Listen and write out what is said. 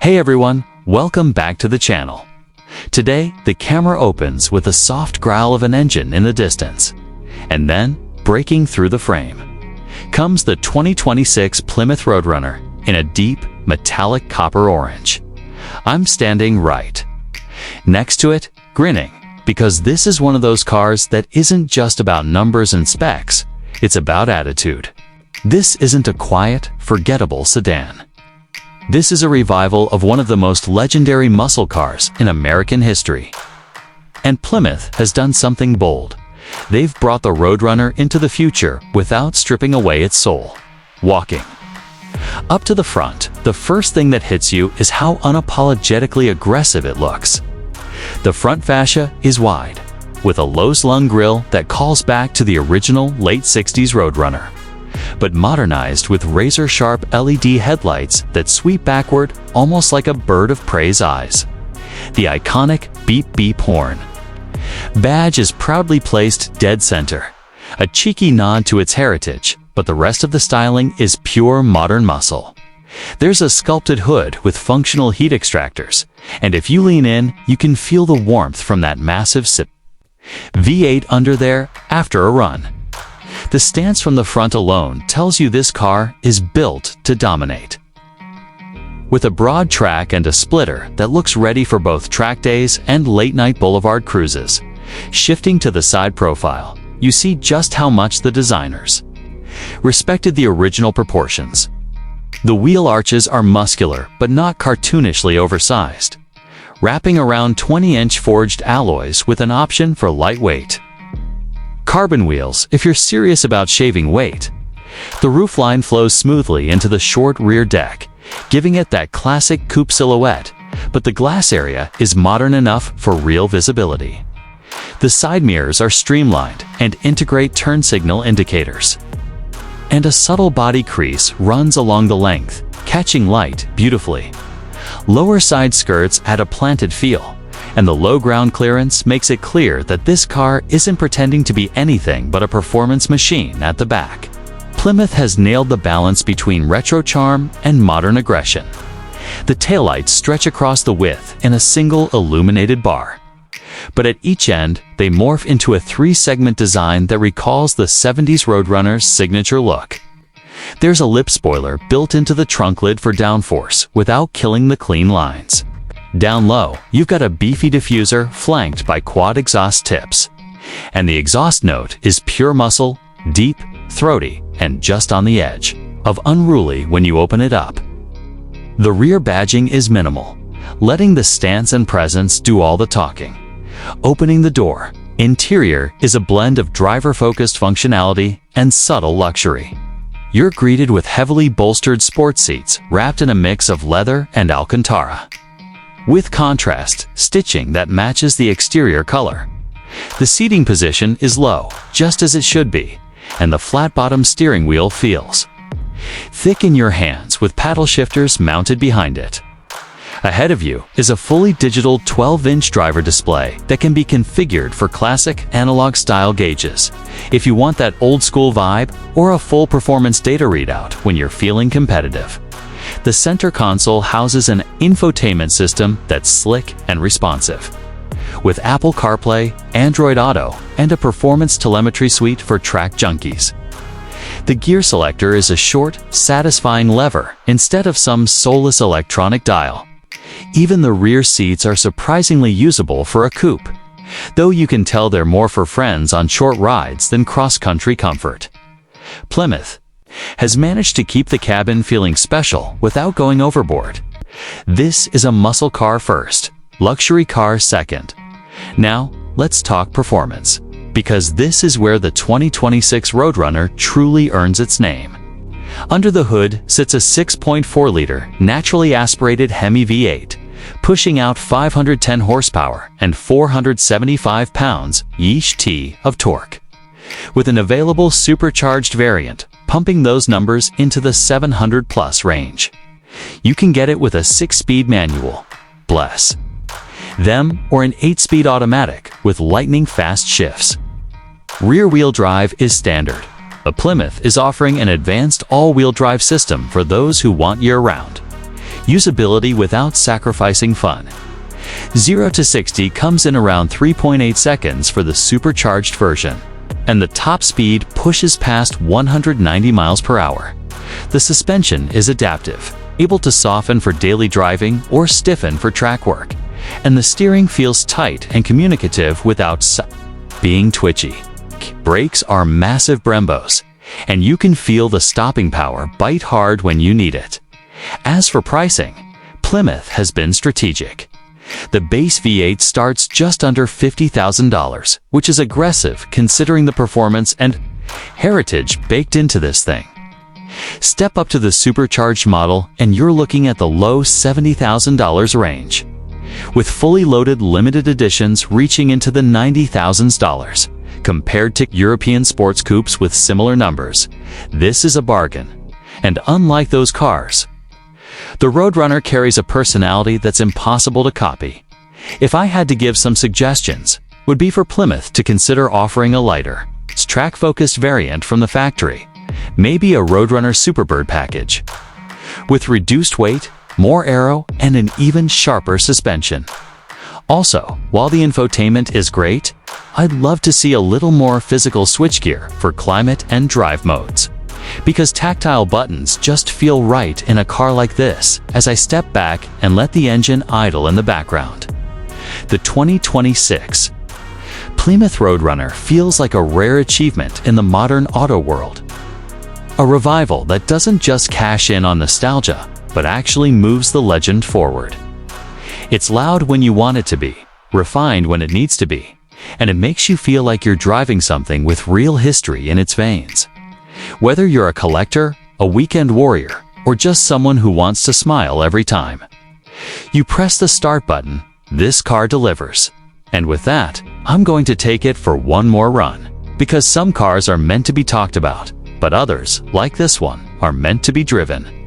Hey everyone, welcome back to the channel. Today, the camera opens with a soft growl of an engine in the distance. And then, breaking through the frame, comes the 2026 Plymouth Roadrunner in a deep, metallic copper orange. I'm standing right next to it, grinning, because this is one of those cars that isn't just about numbers and specs, it's about attitude. This isn't a quiet, forgettable sedan. This is a revival of one of the most legendary muscle cars in American history. And Plymouth has done something bold. They've brought the Roadrunner into the future without stripping away its soul. Walking up to the front, the first thing that hits you is how unapologetically aggressive it looks. The front fascia is wide, with a low-slung grille that calls back to the original late 60s Roadrunner, but modernized with razor-sharp LED headlights that sweep backward almost like a bird of prey's eyes. The iconic beep-beep horn badge is proudly placed dead center, a cheeky nod to its heritage, but the rest of the styling is pure modern muscle. There's a sculpted hood with functional heat extractors, and if you lean in, you can feel the warmth from that massive V8 under there after a run. The stance from the front alone tells you this car is built to dominate. With a broad track and a splitter that looks ready for both track days and late-night boulevard cruises, shifting to the side profile, you see just how much the designers respected the original proportions. The wheel arches are muscular but not cartoonishly oversized, wrapping around 20-inch forged alloys with an option for lightweight carbon wheels if you're serious about shaving weight. The roofline flows smoothly into the short rear deck, giving it that classic coupe silhouette, but the glass area is modern enough for real visibility. The side mirrors are streamlined and integrate turn signal indicators. And a subtle body crease runs along the length, catching light beautifully. Lower side skirts add a planted feel, and the low ground clearance makes it clear that this car isn't pretending to be anything but a performance machine at the back. Plymouth has nailed the balance between retro charm and modern aggression. The taillights stretch across the width in a single illuminated bar, but at each end, they morph into a three-segment design that recalls the 70s Roadrunner's signature look. There's a lip spoiler built into the trunk lid for downforce without killing the clean lines. Down low, you've got a beefy diffuser flanked by quad exhaust tips. And the exhaust note is pure muscle, deep, throaty, and just on the edge of unruly when you open it up. The rear badging is minimal, letting the stance and presence do all the talking. Opening the door, interior is a blend of driver-focused functionality and subtle luxury. You're greeted with heavily bolstered sports seats wrapped in a mix of leather and Alcantara, with contrast stitching that matches the exterior color. The seating position is low, just as it should be, and the flat-bottom steering wheel feels thick in your hands with paddle shifters mounted behind it. Ahead of you is a fully digital 12-inch driver display that can be configured for classic analog-style gauges if you want that old-school vibe, or a full performance data readout when you're feeling competitive. The center console houses an infotainment system that's slick and responsive, with Apple CarPlay, Android Auto, and a performance telemetry suite for track junkies. The gear selector is a short, satisfying lever instead of some soulless electronic dial. Even the rear seats are surprisingly usable for a coupe, though you can tell they're more for friends on short rides than cross-country comfort. Plymouth has managed to keep the cabin feeling special without going overboard. This is a muscle car first, luxury car second. Now, let's talk performance, because this is where the 2026 Roadrunner truly earns its name. Under the hood sits a 6.4-liter naturally aspirated Hemi V8, pushing out 510 horsepower and 475 pounds-t of torque, with an available supercharged variant pumping those numbers into the 700-plus range. You can get it with a 6-speed manual, bless them, or an 8-speed automatic with lightning-fast shifts. Rear-wheel drive is standard, but Plymouth is offering an advanced all-wheel drive system for those who want year-round. usability without sacrificing fun. 0 to 60 comes in around 3.8 seconds for the supercharged version, and the top speed pushes past 190 miles per hour. The suspension is adaptive, able to soften for daily driving or stiffen for track work, and the steering feels tight and communicative without being twitchy. Brakes are massive Brembos, and you can feel the stopping power bite hard when you need it. As for pricing, Plymouth has been strategic. The base V8 starts just under $50,000, which is aggressive considering the performance and heritage baked into this thing. Step up to the supercharged model and you're looking at the low $70,000 range, with fully loaded limited editions reaching into the $90,000. Compared to European sports coupes with similar numbers, this is a bargain. And unlike those cars, the Roadrunner carries a personality that's impossible to copy. If I had to give some suggestions, would be for Plymouth to consider offering a lighter, track-focused variant from the factory, maybe a Roadrunner Superbird package, with reduced weight, more aero, and an even sharper suspension. Also, while the infotainment is great, I'd love to see a little more physical switchgear for climate and drive modes, because tactile buttons just feel right in a car like this as I step back and let the engine idle in the background. The 2026 Plymouth Roadrunner feels like a rare achievement in the modern auto world. A revival that doesn't just cash in on nostalgia, but actually moves the legend forward. It's loud when you want it to be, refined when it needs to be, and it makes you feel like you're driving something with real history in its veins. Whether you're a collector, a weekend warrior, or just someone who wants to smile every time you press the start button, this car delivers. And with that, I'm going to take it for one more run, because some cars are meant to be talked about, but others, like this one, are meant to be driven.